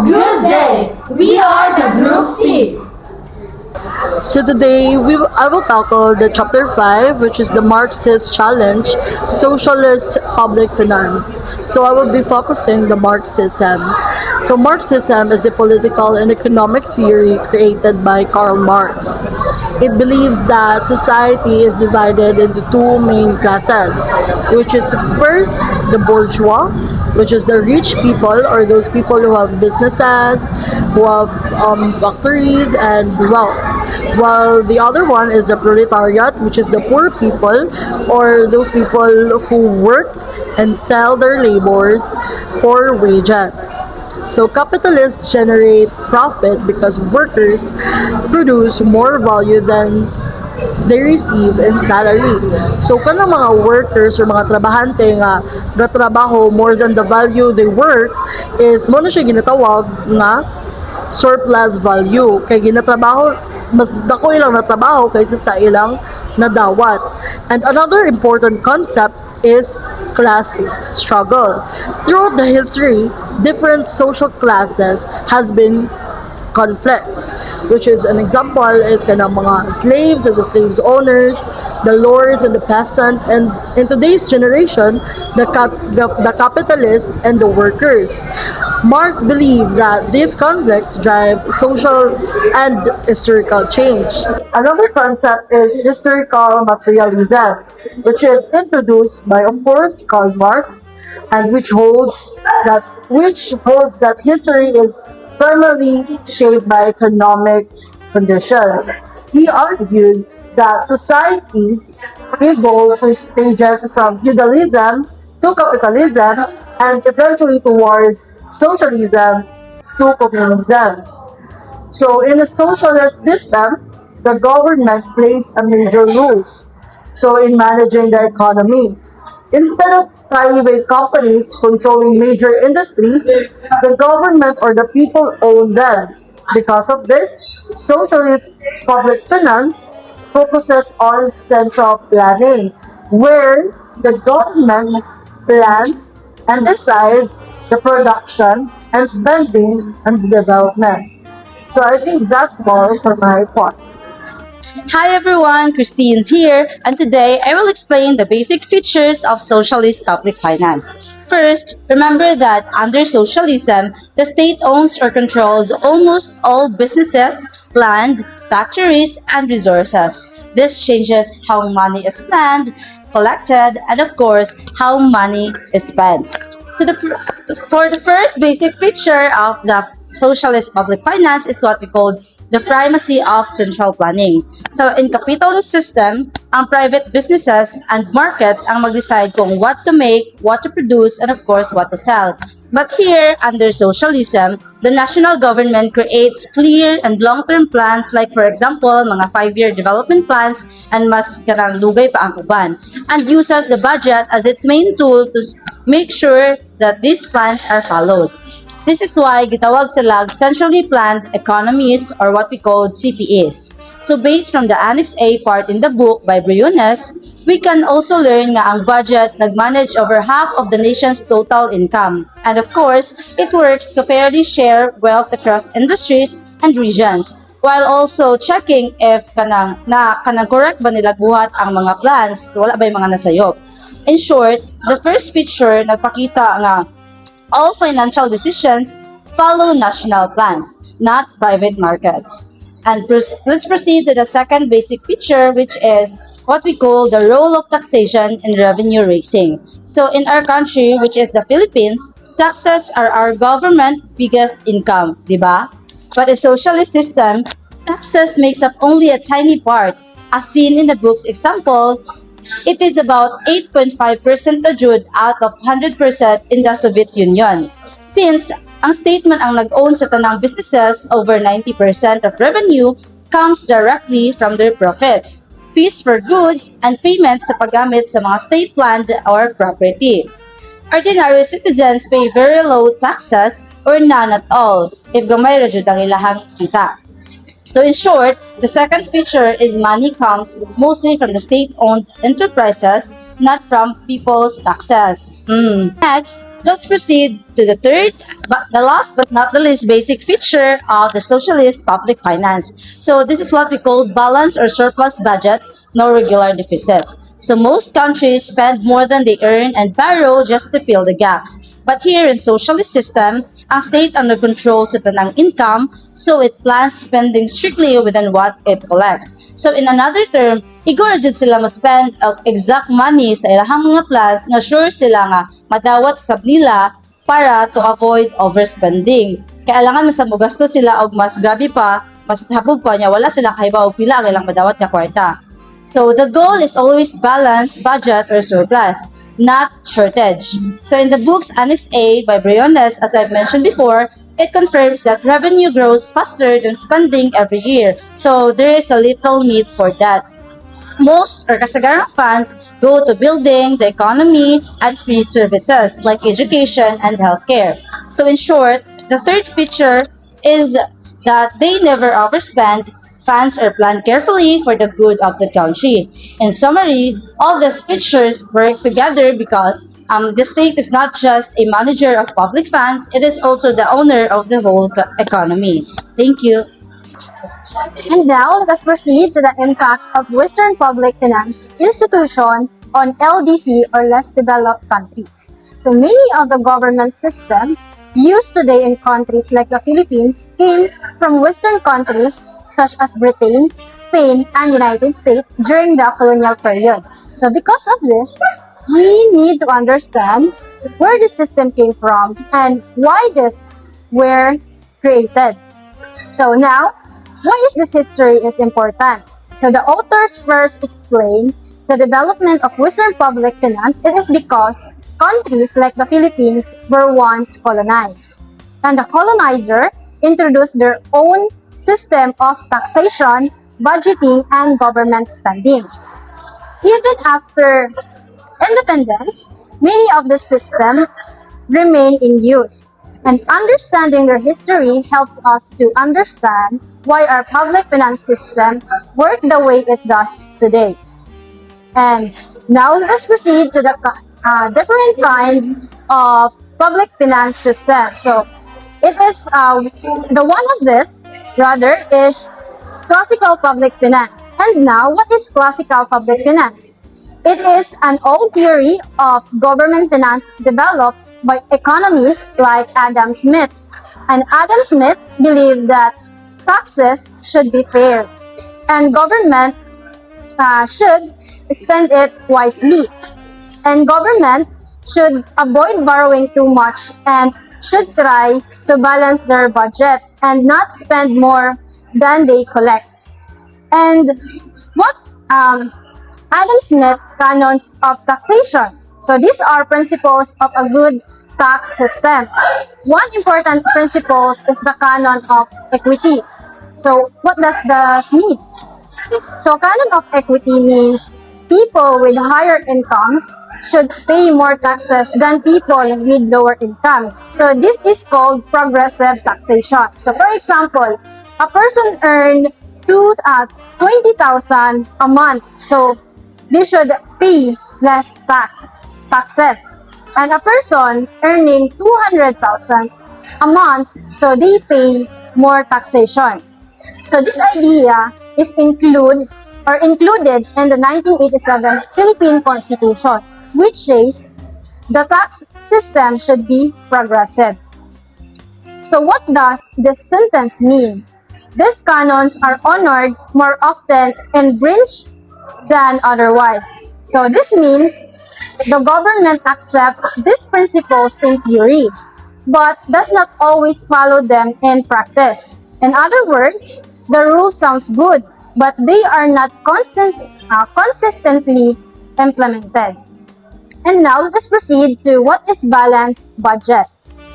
Good day! We are the Group C. So today I will tackle the chapter 5, which is the Marxist challenge, socialist public finance. So I will be focusing the Marxism. So Marxism is a political and economic theory created by Karl Marx. It believes that society is divided into two main classes, which is first the bourgeois, which is the rich people or those people who have businesses, who have factories and wealth. While the other one is the proletariat, which is the poor people or those people who work and sell their labors for wages. So capitalists generate profit because workers produce more value than they receive in salary. So kanang mga workers or mga trabahante nga gatrabaho more than the value they work is mo na siya ginatawag nga surplus value. Kay ginatrabaho mas dako ilang natrabaho kaysa sa ilang nadawat. And another important concept is class struggle. Throughout the history, different social classes has been conflict, which is an example is kanang mga slaves and the slaves owners, the lords and the peasant, and in today's generation, the capitalists and the workers. Marx believed that these conflicts drive social and historical change. Another concept is historical materialism, which is introduced by, of course, Karl Marx, and which holds that history is primarily shaped by economic conditions. He argued that societies evolve through stages from feudalism to capitalism and eventually towards socialism to communism. So in a socialist system, the government plays a major role. So in managing the economy, instead of private companies controlling major industries, the government or the people own them. Because of this, socialist public finance focuses on central planning, where the government plans and decides the production and spending and development. So I think that's all for my part. Hi everyone, Christine's here, and today I will explain the basic features of socialist public finance. First, remember that under socialism, the state owns or controls almost all businesses, land, factories, and resources. This changes how money is planned, collected, and of course, how money is spent. So for the first basic feature of the socialist public finance is what we call the primacy of central planning. So in capitalist system, ang private businesses and markets ang mag-decide kung what to make, what to produce, and of course, what to sell. But here, under socialism, the national government creates clear and long-term plans like for example, mga 5-year development plans and mas kanang lugay pa ang uban, and uses the budget as its main tool to make sure that these plans are followed. This is why gitawag sila centrally planned economies or what we call CPEs. So based from the Annex A part in the book by Briones, we can also learn nga ang budget nag-manage over half of the nation's total income. And of course, it works to fairly share wealth across industries and regions, while also checking if kanang correct ba nila buhat ang mga plans, wala ba yung mga nasayop. In short, the first feature nagpakita nga all financial decisions follow national plans, not private markets. And let's proceed to the second basic feature, which is what we call the role of taxation in revenue raising. So in our country, which is the Philippines, taxes are our government biggest income, di ba? But a socialist system, taxes makes up only a tiny part. As seen in the book's example, it is about 8.5% ajud out of 100% in the Soviet Union. Since ang statement ang nag-own sa tanang businesses, over 90% of revenue comes directly from their profits, fees for goods, and payments sa paggamit sa mga state land or property. Ordinary citizens pay very low taxes or none at all if gamay ra jud ang ilahang kita. So in short, the second feature is money comes mostly from the state-owned enterprises, not from people's taxes. Next, let's proceed to the third, but the last but not the least basic feature of the socialist public finance. So this is what we call balanced or surplus budgets, no regular deficits. So most countries spend more than they earn and borrow just to fill the gaps. But here in socialist system, ang state under control sa tanang income, so it plans spending strictly within what it collects. So in another term, igor jud sila ma-spend ang exact money sa ilahang mga plans nga sure sila nga madawat sa nila para to avoid overspending. Kaya alangan mas gasto sila og mas grabe pa, mas hapog pa niya wala sila kahibaw og pila ang ilang madawat nga kwarta. So the goal is always balance, budget, or surplus, not shortage. So in the book's Annex A by Briones, as I've mentioned before, it confirms that revenue grows faster than spending every year. So there is a little need for that. Most or kasagarang funds go to building the economy and free services like education and healthcare. So in short, the third feature is that they never overspend. Funds are planned carefully for the good of the country. In summary, all these features work together because the state is not just a manager of public funds, it is also the owner of the whole economy. Thank you. And now, let us proceed to the impact of Western public finance institution on LDC or less developed countries. So many of the government system used today in countries like the Philippines came from Western countries such as Britain, Spain, and United States during the colonial period. So because of this, we need to understand where the system came from and why this were created. So now, why is this history is important? So the authors first explain the development of Western public finance. It is because countries like the Philippines were once colonized. And the colonizer introduced their own system of taxation, budgeting, and government spending. Even after independence, many of the systems remain in use. And understanding their history helps us to understand why our public finance system works the way it does today. And now let's proceed to the different kinds of public finance system. So it is the one of this rather is classical public finance. And now what is classical public finance? It is an old theory of government finance developed by economists like Adam Smith. And Adam Smith believed that taxes should be fair and government should spend it wisely. And government should avoid borrowing too much and should try to balance their budget and not spend more than they collect. And what Adam Smith canons of taxation. So these are principles of a good tax system. One important principle is the canon of equity. So what does this mean? So canon of equity means people with higher incomes should pay more taxes than people with lower income. So this is called progressive taxation. So for example, a person earned 20,000 a month. So they should pay less taxes. And a person earning 200,000 a month, so they pay more taxation. So this idea is included in the 1987 Philippine Constitution, which says the tax system should be progressive. So what does this sentence mean? These canons are honored more often in breach than otherwise. So this means the government accepts these principles in theory, but does not always follow them in practice. In other words, the rule sounds good, but they are not consistently implemented. And now let's proceed to what is balanced budget.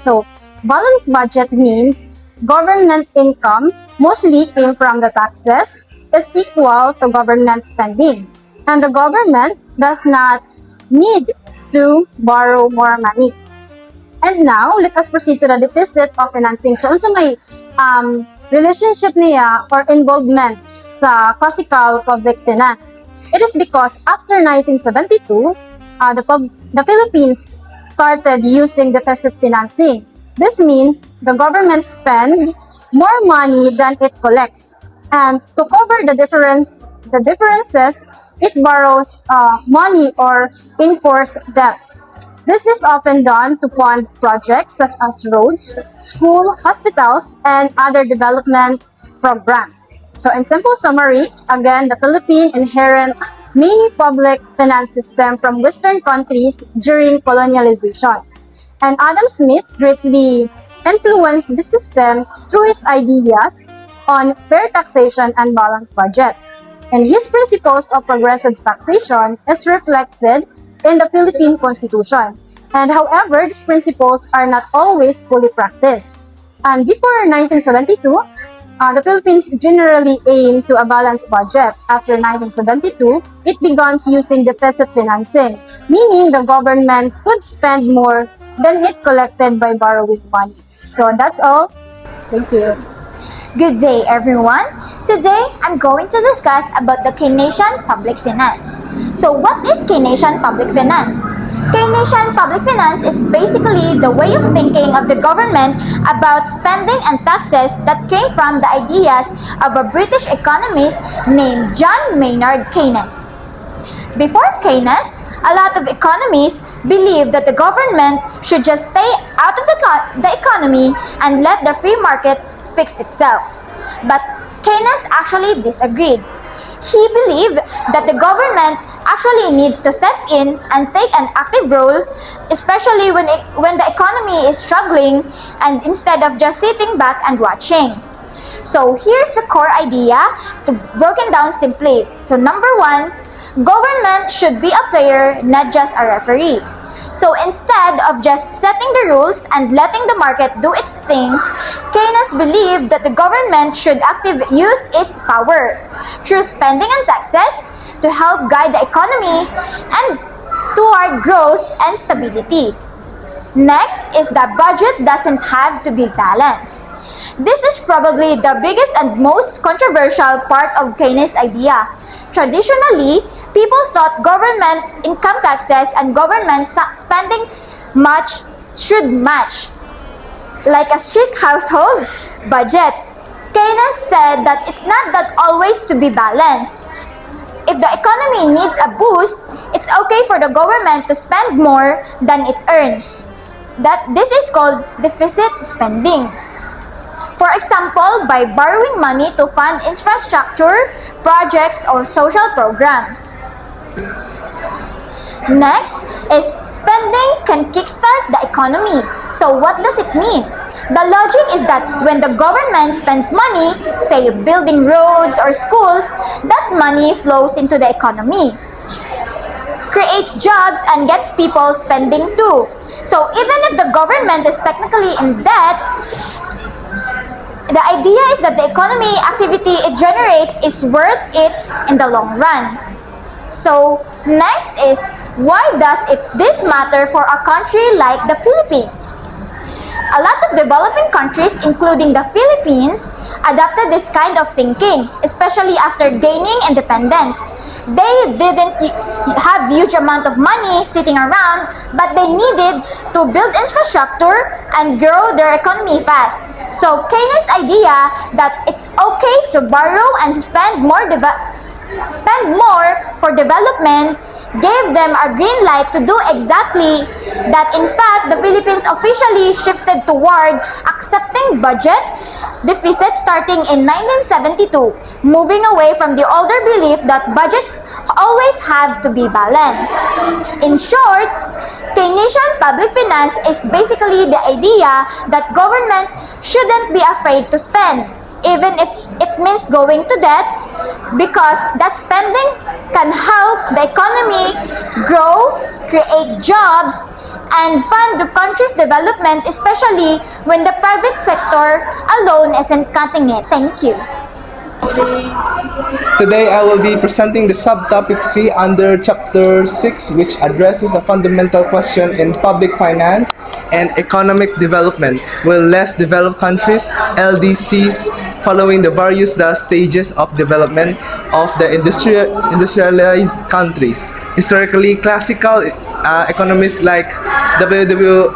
So balanced budget means government income mostly came from the taxes is equal to government spending, and the government does not need to borrow more money. And now, let us proceed to the deficit of financing. So, unsa may relationship niya or involvement sa classical public finance? It is because after 1972, the Philippines started using deficit financing. This means the government spends more money than it collects, and to cover the differences, it borrows money or enforce debt. This is often done to fund projects such as roads, school, hospitals, and other development programs. So in simple summary, again, the Philippines inherit many public finance system from Western countries during colonializations. And Adam Smith greatly influenced this system through his ideas on fair taxation and balanced budgets. And his principles of progressive taxation is reflected in the Philippine Constitution. And however, these principles are not always fully practiced. And before 1972, the Philippines generally aimed to a balanced budget. After 1972, it began using deficit financing, meaning the government could spend more than it collected by borrowing money. So that's all. Thank you. Good day, everyone. Today, I'm going to discuss about the Keynesian public finance. So, what is Keynesian public finance? Keynesian public finance is basically the way of thinking of the government about spending and taxes that came from the ideas of a British economist named John Maynard Keynes. Before Keynes, a lot of economists believed that the government should just stay out of the economy and let the free market fix itself. But Keynes actually disagreed. He believed that the government actually needs to step in and take an active role, especially when the economy is struggling, and instead of just sitting back and watching. So here's the core idea broken down simply. So number one, government should be a player, not just a referee. So instead of just setting the rules and letting the market do its thing, Keynes believed that the government should actively use its power through spending and taxes to help guide the economy and toward growth and stability. Next is that budget doesn't have to be balanced. This is probably the biggest and most controversial part of Keynes' idea. Traditionally, people thought government income taxes and government spending should match, like a strict household budget. Keynes said that it's not that always to be balanced. If the economy needs a boost, it's okay for the government to spend more than it earns. This is called deficit spending. For example, by borrowing money to fund infrastructure, projects, or social programs. Next is spending can kickstart the economy. So what does it mean? The logic is that when the government spends money, say building roads or schools, that money flows into the economy, creates jobs, and gets people spending too. So even if the government is technically in debt, the idea is that the economy activity it generates is worth it in the long run. So next is, why does this matter for a country like the Philippines? A lot of developing countries, including the Philippines, adopted this kind of thinking, especially after gaining independence. They didn't have huge amount of money sitting around, but they needed to build infrastructure and grow their economy fast. So Keynes' idea that it's okay to borrow and spend more for development gave them a green light to do exactly that. In fact, the Philippines officially shifted toward accepting budget deficit starting in 1972, moving away from the older belief that budgets always have to be balanced. In short, Keynesian public finance is basically the idea that government shouldn't be afraid to spend, even if it means going to debt, because that spending can help the economy grow, create jobs, and fund the country's development, especially when the private sector alone isn't cutting it. Thank you. Today I will be presenting the subtopic C under Chapter 6, which addresses a fundamental question in public finance and economic development. Will less developed countries, LDCs, following the various stages of development of the industrialized countries. Historically, classical economists like W.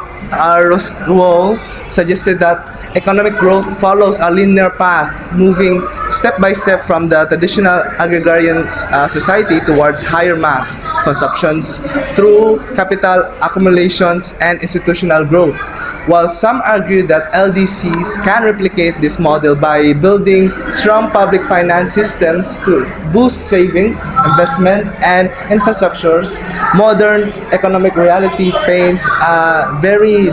Rowe suggested that economic growth follows a linear path, moving step by step from the traditional agrarian society towards higher mass consumptions through capital accumulations and institutional growth. While some argue that LDCs can replicate this model by building strong public finance systems to boost savings, investment, and infrastructures, modern economic reality paints very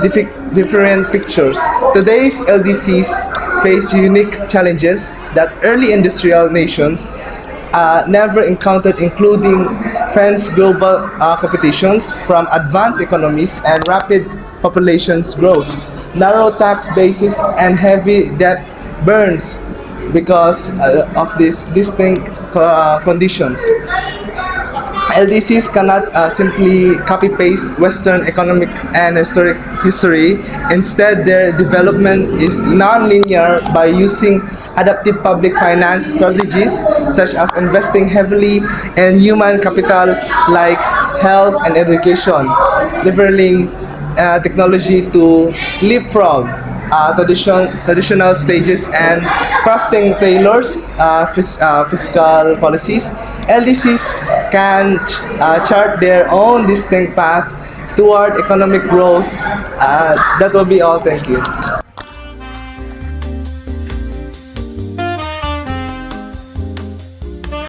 different pictures. Today's LDCs face unique challenges that early industrial nations never encountered, including fierce global competitions from advanced economies and rapid population's growth, narrow tax bases, and heavy debt burns because of these distinct conditions. LDCs cannot simply copy-paste Western economic and historic history. Instead, their development is non-linear by using adaptive public finance strategies such as investing heavily in human capital like health and education, leveraging technology to leapfrog traditional stages and crafting tailored fiscal policies. LDCs can chart their own distinct path toward economic growth. That will be all. Thank you.